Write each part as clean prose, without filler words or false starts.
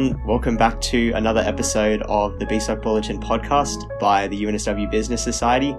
everyone. Welcome back to another episode of the BSOC Bulletin podcast by the UNSW Business Society.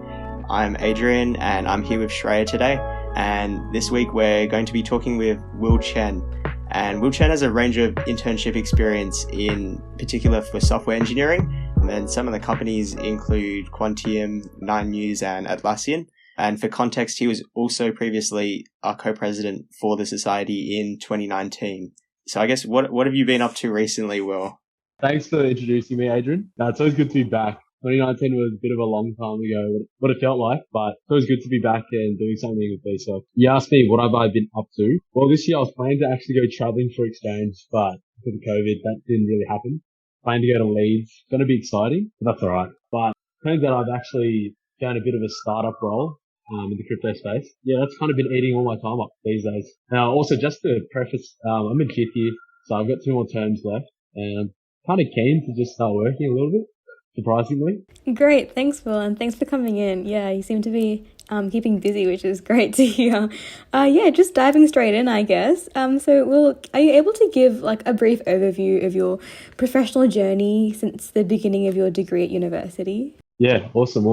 I'm Adrian and I'm here with Shreya today. And this week we're going to be talking with Will Chen. And Will Chen has a range of internship experience in particular for software engineering. And then some of the companies include Quantium, 9News and Atlassian. And for context, he was also previously our co-president for the society in 2019. So I guess what have you been up to recently, Will? Thanks for introducing me, Adrian. It's always good to be back. 2019 was a bit of a long time ago, what it felt like, but it's always good to be back and doing something with BSOC. You asked me what have I been up to. Well, this year I was planning to actually go traveling for exchange, but because of COVID, that didn't really happen. Planning to go to Leeds. It's going to be exciting, but that's all right. But turns out I've actually found a bit of a startup role in the crypto space. Yeah, that's kind of been eating all my time up these days. Now, also just to preface, I'm in fifth year, so I've got 2 more terms left and I'm kind of keen to just start working a little bit, surprisingly. Great. Thanks, Will. And thanks for coming in. Yeah, you seem to be keeping busy, which is great to hear. Just diving straight in, I guess. So Will, are you able to give like a brief overview of your professional journey since the beginning of your degree at university? Yeah, awesome.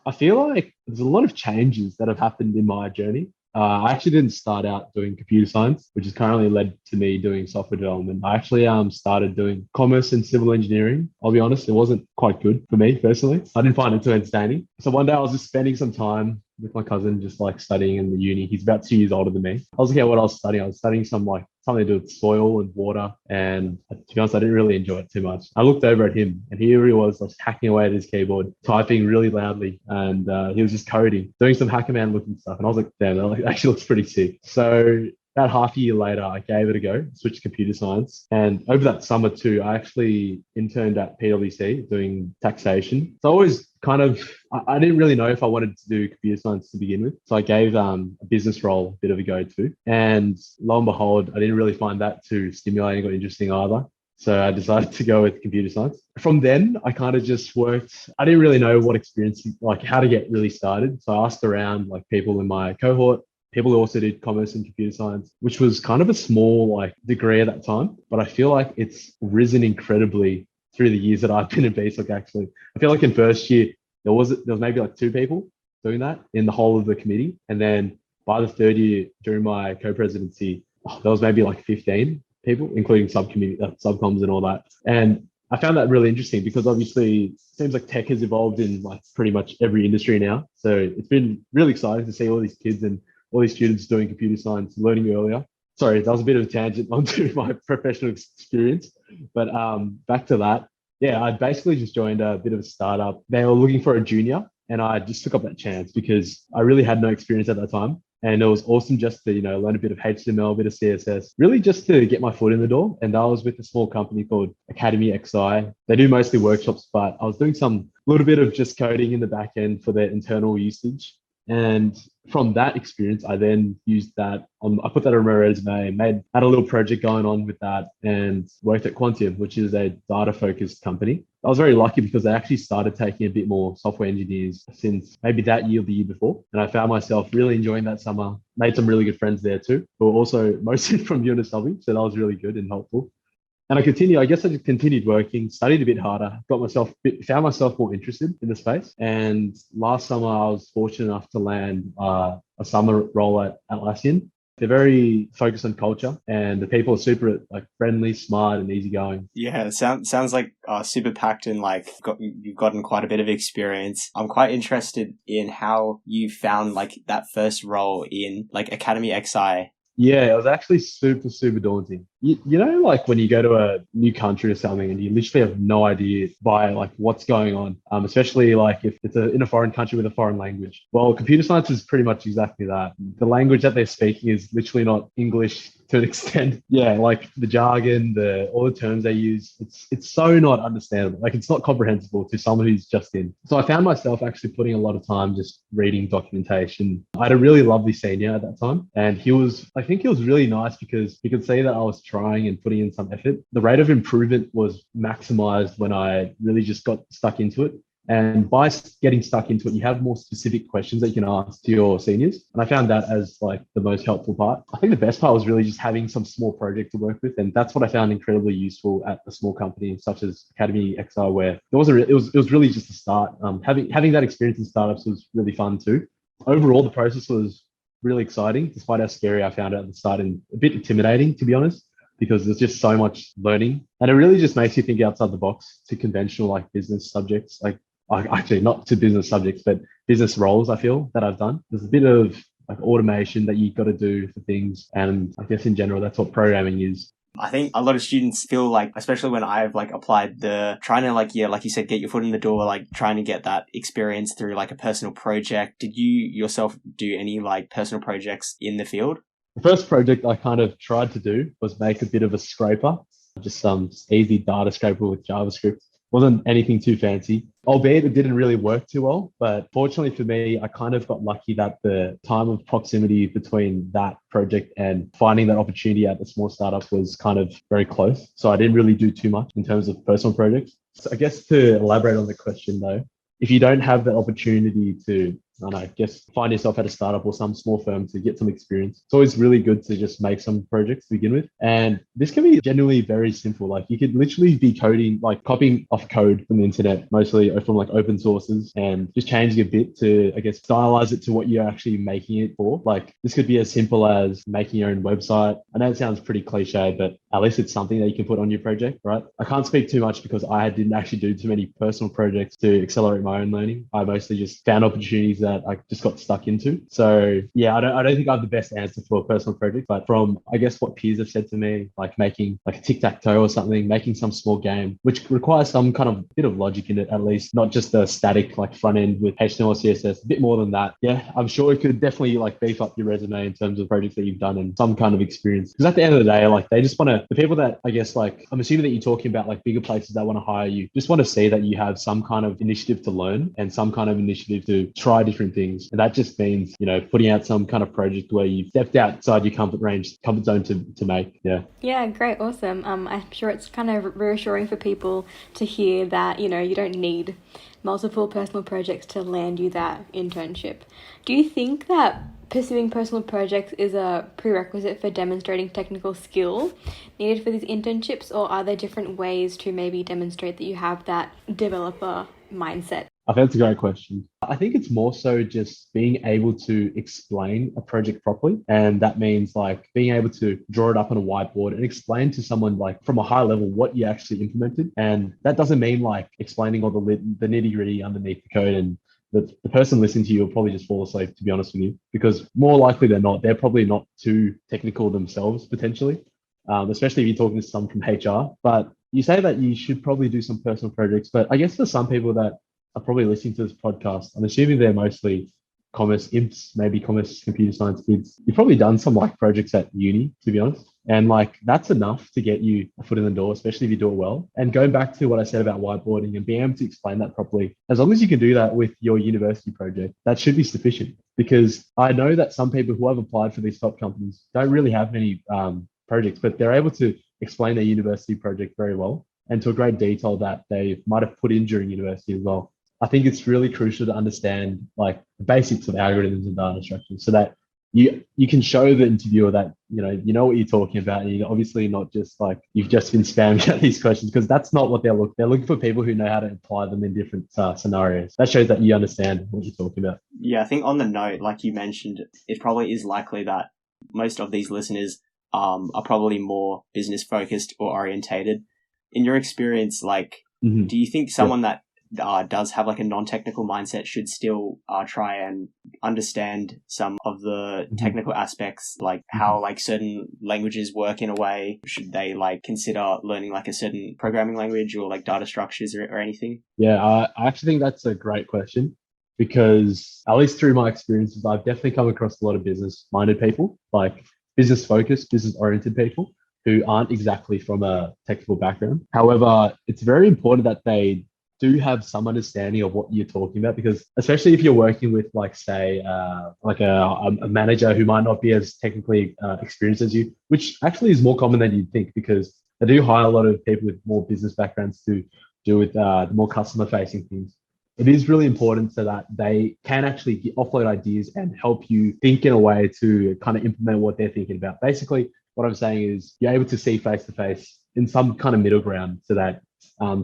I feel like there's a lot of changes that have happened in my journey. I actually didn't start out doing computer science, which has currently led to me doing software development. I actually started doing commerce and civil engineering. I'll be honest, it wasn't quite good for me personally. I didn't find it too entertaining. So one day I was just spending some time with my cousin, just like studying in the uni. He's about 2 years older than me. I was looking at what I was studying. I was studying something to do with soil and water. And to be honest, I didn't really enjoy it too much. I looked over at him and here he was like hacking away at his keyboard, typing really loudly. And he was just coding, doing some hacker man looking stuff. And I was like, damn, that actually looks pretty sick. So about half a year later, I gave it a go, switched to computer science. And over that summer too, I actually interned at PwC doing taxation. So I always I didn't really know if I wanted to do computer science to begin with. So I gave a business role a bit of a go too. And lo and behold, I didn't really find that too stimulating or interesting either. So I decided to go with computer science. From then, I kind of just worked. I didn't really know what experience, like how to get really started. So I asked around like people in my cohort, people who also did commerce and computer science, which was kind of a small like degree at that time. But I feel like it's risen incredibly through the years that I've been in BSOC actually. I feel like in first year, there was maybe like 2 people doing that in the whole of the committee. And then by the third year during my co-presidency, there was maybe like 15 people, including subcoms and all that. And I found that really interesting because obviously it seems like tech has evolved in like pretty much every industry now. So it's been really exciting to see all these kids and all these students doing computer science, learning earlier. Sorry, that was a bit of a tangent onto my professional experience. But back to that. Yeah, I basically just joined a bit of a startup. They were looking for a junior and I just took up that chance because I really had no experience at that time. And it was awesome just to, learn a bit of HTML, a bit of CSS, really just to get my foot in the door. And I was with a small company called Academy XI. They do mostly workshops, but I was doing some little bit of just coding in the back end for their internal usage. And from that experience, I then used that I put that on my resume, had a little project going on with that and worked at Quantium, which is a data focused company. I was very lucky because they actually started taking a bit more software engineers since maybe that year or the year before. And I found myself really enjoying that summer, made some really good friends there too, who were also mostly from UNSW. So that was really good and helpful. And I just continued working, studied a bit harder, found myself more interested in the space. And last summer, I was fortunate enough to land a summer role at Atlassian. They're very focused on culture and the people are super like friendly, smart and easygoing. Yeah, sounds like super packed and like you've gotten quite a bit of experience. I'm quite interested in how you found like that first role in like Academy XI. Yeah, it was actually super, super daunting. You know, like when you go to a new country or something and you literally have no idea by like what's going on, especially like if it's in a foreign country with a foreign language. Well, computer science is pretty much exactly that. The language that they're speaking is literally not English to an extent. Yeah, like the jargon, all the terms they use, it's so not understandable. Like it's not comprehensible to someone who's just in. So I found myself actually putting a lot of time just reading documentation. I had a really lovely senior at that time, and I think he was really nice because he could see that I was trying and putting in some effort. The rate of improvement was maximized when I really just got stuck into it. And by getting stuck into it, you have more specific questions that you can ask to your seniors. And I found that as like the most helpful part. I think the best part was really just having some small project to work with. And that's what I found incredibly useful at a small company such as Academy XR, where it was really just a start. Having that experience in startups was really fun too. Overall, the process was really exciting, despite how scary I found it at the start and a bit intimidating, to be honest, because there's just so much learning. And it really just makes you think outside the box to conventional like business subjects, like actually not to business subjects, but business roles I feel that I've done. There's a bit of like automation that you've got to do for things. And I guess in general, that's what programming is. I think a lot of students feel like, especially when I've like applied trying to like you said, get your foot in the door, like trying to get that experience through like a personal project. Did you yourself do any like personal projects in the field? The first project I kind of tried to do was make a bit of a scraper, just some easy data scraper with JavaScript. Wasn't anything too fancy, albeit it didn't really work too well. But fortunately for me, I kind of got lucky that the time of proximity between that project and finding that opportunity at the small startup was kind of very close. So I didn't really do too much in terms of personal projects. So I guess to elaborate on the question though, if you don't have the opportunity to, I don't know, I guess find yourself at a startup or some small firm to get some experience, it's always really good to just make some projects to begin with. And this can be genuinely very simple. Like you could literally be coding, like copying off code from the internet, mostly from like open sources, and just changing a bit to, I guess, stylize it to what you're actually making it for. Like this could be as simple as making your own website. I know it sounds pretty cliche, but at least it's something that you can put on your project, right? I can't speak too much because I didn't actually do too many personal projects to accelerate my own learning. I mostly just found opportunities that I just got stuck into. So yeah, I don't think I have the best answer for a personal project, but from, I guess, what peers have said to me, like making like a tic-tac-toe or something, making some small game, which requires some kind of bit of logic in it, at least, not just a static like front end with HTML, CSS, a bit more than that. Yeah, I'm sure it could definitely like beef up your resume in terms of projects that you've done and some kind of experience. Because at the end of the day, like they just want to, the people that I guess, like I'm assuming that you're talking about like bigger places that want to hire you, just want to see that you have some kind of initiative to learn and some kind of initiative to try different things. And that just means, putting out some kind of project where you've stepped outside your comfort zone to make. Yeah. Yeah, great, awesome. I'm sure it's kind of reassuring for people to hear that, you don't need multiple personal projects to land you that internship. Do you think that pursuing personal projects is a prerequisite for demonstrating technical skill needed for these internships, or are there different ways to maybe demonstrate that you have that developer mindset? I think that's a great question. I think it's more so just being able to explain a project properly. And that means like being able to draw it up on a whiteboard and explain to someone like from a high level what you actually implemented. And that doesn't mean like explaining all the nitty gritty underneath the code, and the person listening to you will probably just fall asleep, to be honest with you, because more likely than not, they're probably not too technical themselves potentially, especially if you're talking to someone from HR. But you say that you should probably do some personal projects, but I guess for some people that are probably listening to this podcast, I'm assuming they're mostly commerce imps, maybe commerce computer science kids. You've probably done some like projects at uni, to be honest. And like that's enough to get you a foot in the door, especially if you do it well. And going back to what I said about whiteboarding and being able to explain that properly, as long as you can do that with your university project, that should be sufficient. Because I know that some people who have applied for these top companies don't really have many projects, but they're able to explain their university project very well and to a great detail that they might have put in during university as well. I think it's really crucial to understand like the basics of algorithms and data structures so that you can show the interviewer that you know what you're talking about, and you're obviously not just like you've just been spammed at these questions, because that's not what they're looking for. People who know how to apply them in different scenarios. That shows that you understand what you're talking about. Yeah, I think on the note, like you mentioned, it probably is likely that most of these listeners are probably more business focused or orientated. In your experience, like, do you think someone that does have like a non-technical mindset should still try and understand some of the technical aspects, like how like certain languages work in a way? Should they like consider learning like a certain programming language or like data structures or anything? Yeah, I actually think that's a great question, because at least through my experiences, I've definitely come across a lot of business-minded people, like business-focused, business-oriented people who aren't exactly from a technical background. However, it's very important that they do have some understanding of what you're talking about, because especially if you're working with like say like a manager who might not be as technically experienced as you, which actually is more common than you'd think, because they do hire a lot of people with more business backgrounds to do with the more customer facing things. it is really important so that they can actually offload ideas and help you think in a way to kind of implement what they're thinking about. Basically, what I'm saying is you're able to see face to face in some kind of middle ground so that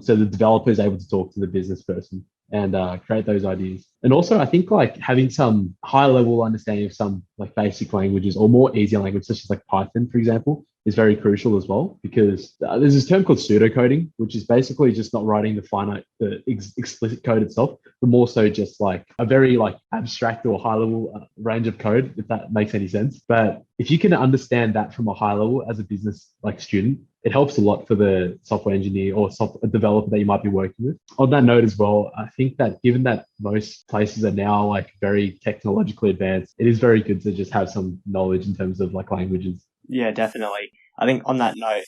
so the developer is able to talk to the business person and create those ideas. And also, I think like having some high level understanding of some like basic languages or more easier languages, such as like Python, for example, is very crucial as well, because there's this term called pseudocoding, which is basically just not writing the explicit code itself, but more so just like a very like abstract or high level range of code, if that makes any sense. But if you can understand that from a high level as a business like student, it helps a lot for the software engineer or software developer that you might be working with. On that note as well, I think that given that most places are now like very technologically advanced, it is very good to just have some knowledge in terms of like languages. Yeah, definitely. I think on that note,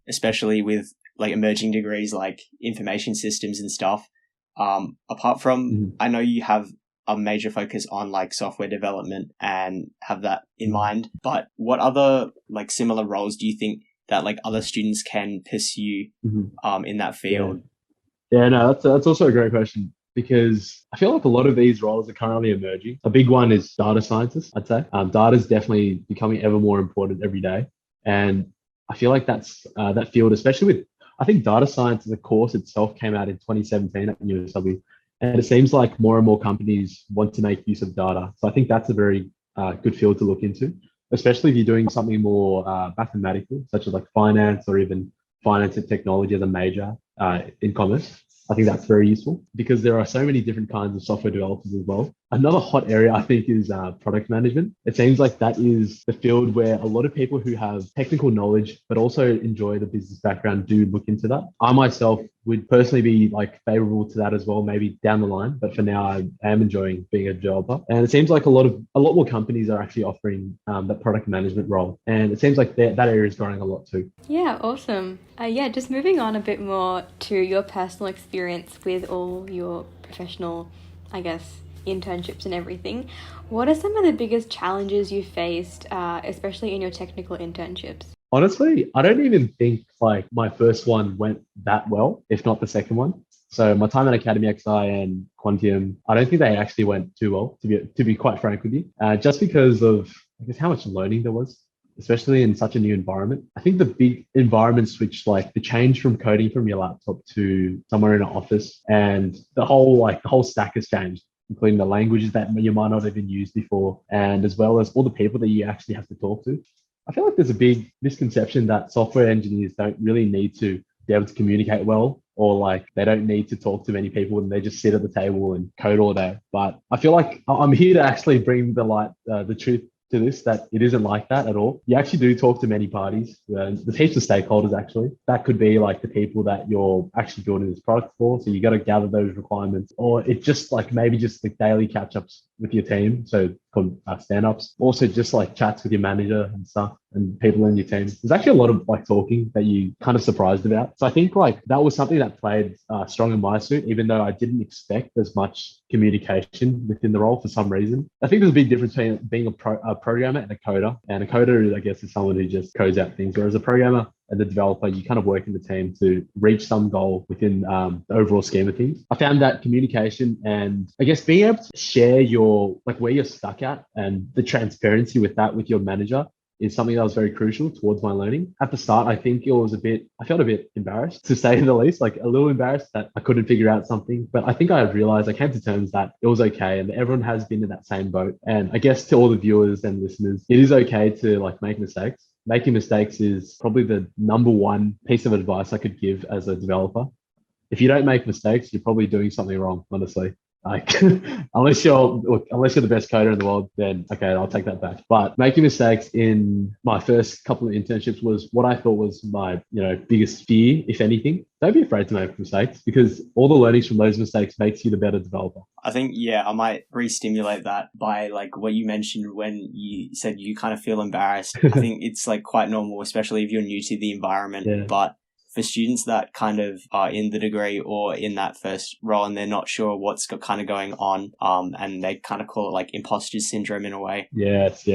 especially with like emerging degrees like information systems and stuff, apart from, I know you have a major focus on like software development and have that in mind, but what other like similar roles do you think that like other students can pursue in that field? Yeah, no, that's also a great question, because I feel like a lot of these roles are currently emerging. A big one is data scientist, I'd say. Data is definitely becoming ever more important every day. And I feel like that's that field, especially with, I think data science as a course itself came out in 2017 at UNSW. And it seems like more and more companies want to make use of data. So I think that's a very good field to look into, especially if you're doing something more mathematical, such as like finance or even finance and technology as a major in commerce. I think that's very useful because there are so many different kinds of software developers as well. Another hot area, I think, is product management. It seems like that is the field where a lot of people who have technical knowledge, but also enjoy the business background, do look into that. I myself would personally be like favorable to that as well, maybe down the line. But for now, I am enjoying being a developer. And it seems like a lot more companies are actually offering that product management role. And it seems like that area is growing a lot too. Yeah, awesome. Just moving on a bit more to your personal experience with all your professional, I guess, internships and everything. What are some of the biggest challenges you faced, especially in your technical internships? Honestly, I don't even think like my first one went that well, if not the second one. So my time at Academy XI and Quantium, I don't think they actually went too well, to be quite frank with you, just because of, I guess, how much learning there was, especially in such a new environment. I think the big environment switch, like the change from coding from your laptop to somewhere in an office, and the whole stack has changed, including the languages that you might not have even used before, and as well as all the people that you actually have to talk to. I feel like there's a big misconception that software engineers don't really need to be able to communicate well, or like they don't need to talk to many people and they just sit at the table and code all day. But I feel like I'm here to actually bring the truth to this, that it isn't like that at all. You actually do talk to many parties. There's heaps of stakeholders actually. That could be like the people that you're actually building this product for. So you got to gather those requirements, or it just like maybe just the daily catch ups with your team. So called stand-ups. Also just like chats with your manager and stuff and people in your team. There's actually a lot of like talking that you kind of surprised about. So I think like that was something that played strong in my suit, even though I didn't expect as much communication within the role for some reason. I think there's a big difference between being a programmer and a coder. And a coder, I guess, is someone who just codes out things. Whereas a programmer and the developer, you kind of work in the team to reach some goal within the overall scheme of things. I found that communication and I guess being able to share your, like where you're stuck at and the transparency with that with your manager is something that was very crucial towards my learning. At the start, I think I felt a bit embarrassed, to say the least, like a little embarrassed that I couldn't figure out something. But I think I realized, I came to terms that it was okay and everyone has been in that same boat. And I guess to all the viewers and listeners, it is okay to like make mistakes. Making mistakes is probably the number one piece of advice I could give as a developer. If you don't make mistakes, you're probably doing something wrong, honestly. Like, unless you're the best coder in the world, then okay, I'll take that back. But making mistakes in my first couple of internships was what I thought was my, biggest fear, if anything. Don't be afraid to make mistakes, because all the learnings from those mistakes makes you the better developer. I think, I might re-stimulate that by like what you mentioned when you said you kind of feel embarrassed. I think it's like quite normal, especially if you're new to the environment. Yeah. But for students that kind of are in the degree or in that first role and they're not sure what's kind of going on, and they kind of call it like imposter syndrome in a way. Yes.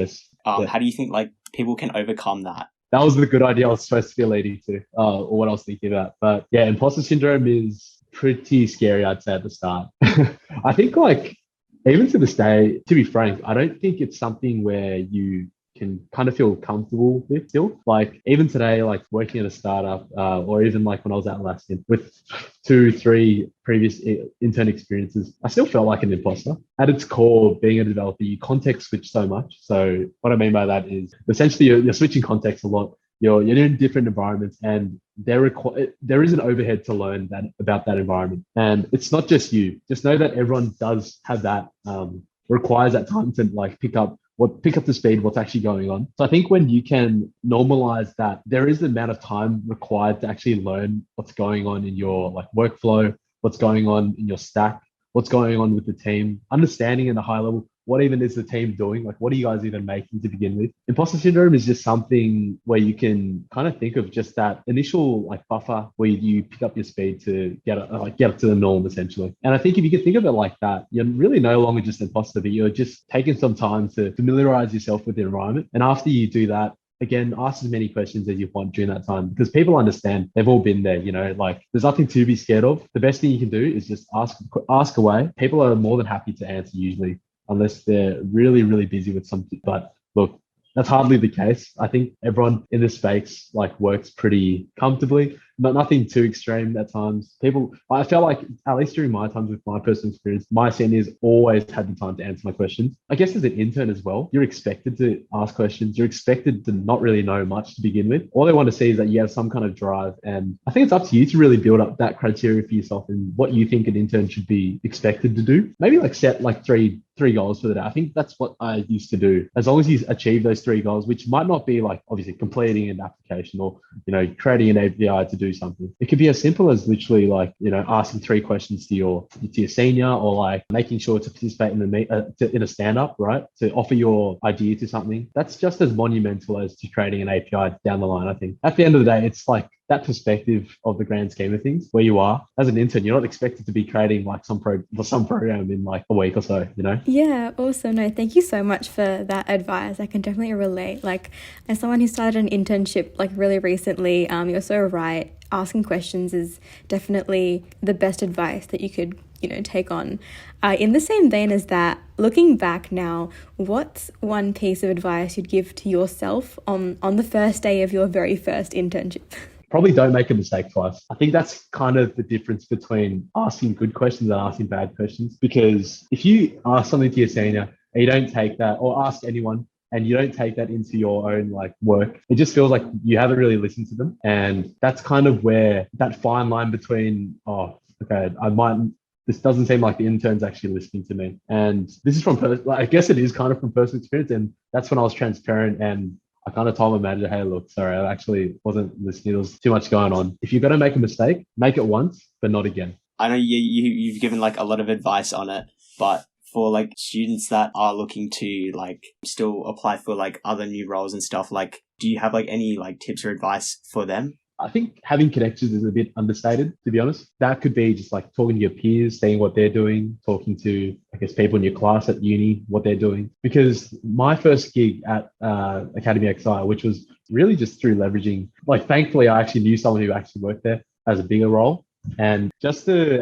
How do you think like people can overcome that? That was the good idea I was supposed to be leading to, or what I was thinking about. But yeah, imposter syndrome is pretty scary, I'd say, at the start. I think like even to this day, to be frank, I don't think it's something where you can kind of feel comfortable with still. Like even today, like working at a startup, or even like when I was at Atlassian with 2, 3 previous intern experiences, I still felt like an imposter. At its core, being a developer, you context switch so much. So what I mean by that is essentially you're switching context a lot. You're in different environments, and there is an overhead to learn that about that environment. And it's not just you. Just know that everyone does have that, requires that time to like pick up the speed, what's actually going on. So I think when you can normalize that, there is the amount of time required to actually learn what's going on in your like workflow, what's going on in your stack, what's going on with the team, understanding in a high level what even is the team doing? Like, what are you guys even making to begin with? Imposter syndrome is just something where you can kind of think of just that initial like buffer where you pick up your speed to get up to the norm essentially. And I think if you can think of it like that, you're really no longer just an imposter, but you're just taking some time to familiarize yourself with the environment. And after you do that, again, ask as many questions as you want during that time because people understand. They've all been there, like there's nothing to be scared of. The best thing you can do is just ask away. People are more than happy to answer usually, unless they're really, really busy with something. But look, that's hardly the case. I think everyone in this space like works pretty comfortably, but nothing too extreme at times. I felt like, at least during my times with my personal experience, my seniors always had the time to answer my questions. I guess as an intern as well, you're expected to ask questions. You're expected to not really know much to begin with. All they want to see is that you have some kind of drive. And I think it's up to you to really build up that criteria for yourself and what you think an intern should be expected to do. Maybe like set like three goals for the day. I think that's what I used to do. As long as you achieve those 3 goals, which might not be like obviously completing an application or, creating an API to do something. It could be as simple as literally like, asking 3 questions to your senior, or like making sure to participate in a stand-up, right? To offer your idea to something. That's just as monumental as to creating an API down the line, I think. At the end of the day, it's like that perspective of the grand scheme of things, where you are as an intern, you're not expected to be creating like some program in like a week or so, Yeah, awesome. No, thank you so much for that advice. I can definitely relate. Like, as someone who started an internship like really recently, you're so right. Asking questions is definitely the best advice that you could take on. In the same vein as that, looking back now, what's one piece of advice you'd give to yourself on the first day of your very first internship? Probably don't make a mistake twice. I think that's kind of the difference between asking good questions and asking bad questions. Because if you ask something to your senior and you don't take that, or ask anyone and you don't take that into your own like work, it just feels like you haven't really listened to them. And that's kind of where that fine line between, this doesn't seem like the intern's actually listening to me. And this is I guess it is kind of from personal experience. And that's when I was transparent, and I kind of told my manager, hey, look, sorry, I actually wasn't listening. There was too much going on. If you're going to make a mistake, make it once, but not again. I know you've given like a lot of advice on it, but for like students that are looking to like still apply for like other new roles and stuff, like, do you have like any like tips or advice for them? I think having connections is a bit understated, to be honest. That could be just like talking to your peers, seeing what they're doing, talking to, I guess, people in your class at uni, what they're doing. Because my first gig at Academy XI, which was really just through leveraging, like, thankfully, I actually knew someone who actually worked there as a bigger role. And just to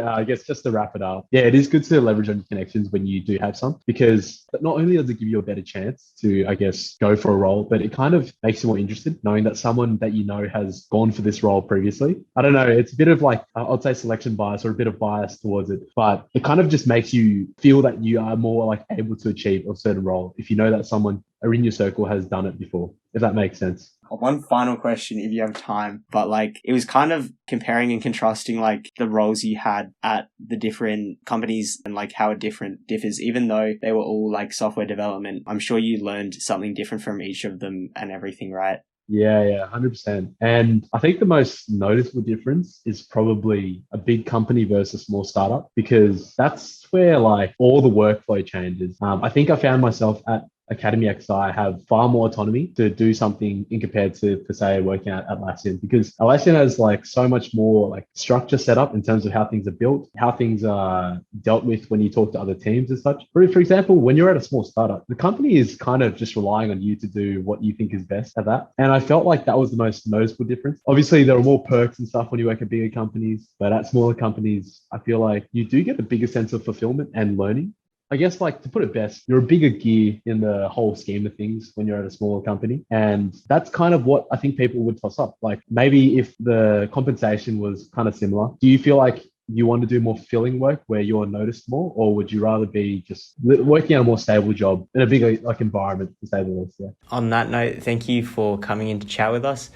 wrap it up, yeah, it is good to leverage on your connections when you do have some, because not only does it give you a better chance to, I guess, go for a role, but it kind of makes you more interested knowing that someone that has gone for this role previously. I don't know, it's a bit of like, I'd say selection bias or a bit of bias towards it, but it kind of just makes you feel that you are more like able to achieve a certain role if you know that someone in your circle has done it before, if that makes sense. One final question, if you have time, but like it was kind of comparing and contrasting like the roles you had at the different companies and like how it differs, even though they were all like software development. I'm sure you learned something different from each of them and everything, right? Yeah, 100%. And I think the most noticeable difference is probably a big company versus a small startup, because that's where like all the workflow changes. I think I found myself at Academy XI have far more autonomy to do something in compared to, per se, working at Atlassian, because Atlassian has like so much more like structure set up in terms of how things are built, how things are dealt with when you talk to other teams and such. For example, when you're at a small startup, the company is kind of just relying on you to do what you think is best at that. And I felt like that was the most noticeable difference. Obviously, there are more perks and stuff when you work at bigger companies, but at smaller companies, I feel like you do get a bigger sense of fulfillment and learning. I guess, like, to put it best, you're a bigger gear in the whole scheme of things when you're at a smaller company. And that's kind of what I think people would toss up. Like, maybe if the compensation was kind of similar, do you feel like you want to do more filling work where you're noticed more, or would you rather be just working on a more stable job in a bigger like environment, to say the least? Yeah. On that note, thank you for coming in to chat with us.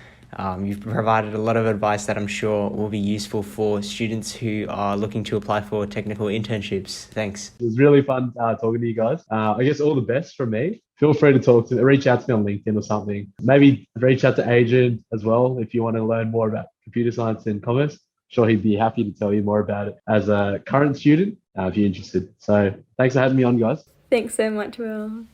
You've provided a lot of advice that I'm sure will be useful for students who are looking to apply for technical internships. Thanks. It was really fun talking to you guys. I guess all the best from me. Feel free to reach out to me on LinkedIn or something. Maybe reach out to Adrian as well if you want to learn more about computer science and commerce. Sure, he'd be happy to tell you more about it as a current student if you're interested. So thanks for having me on, guys. Thanks so much, Will.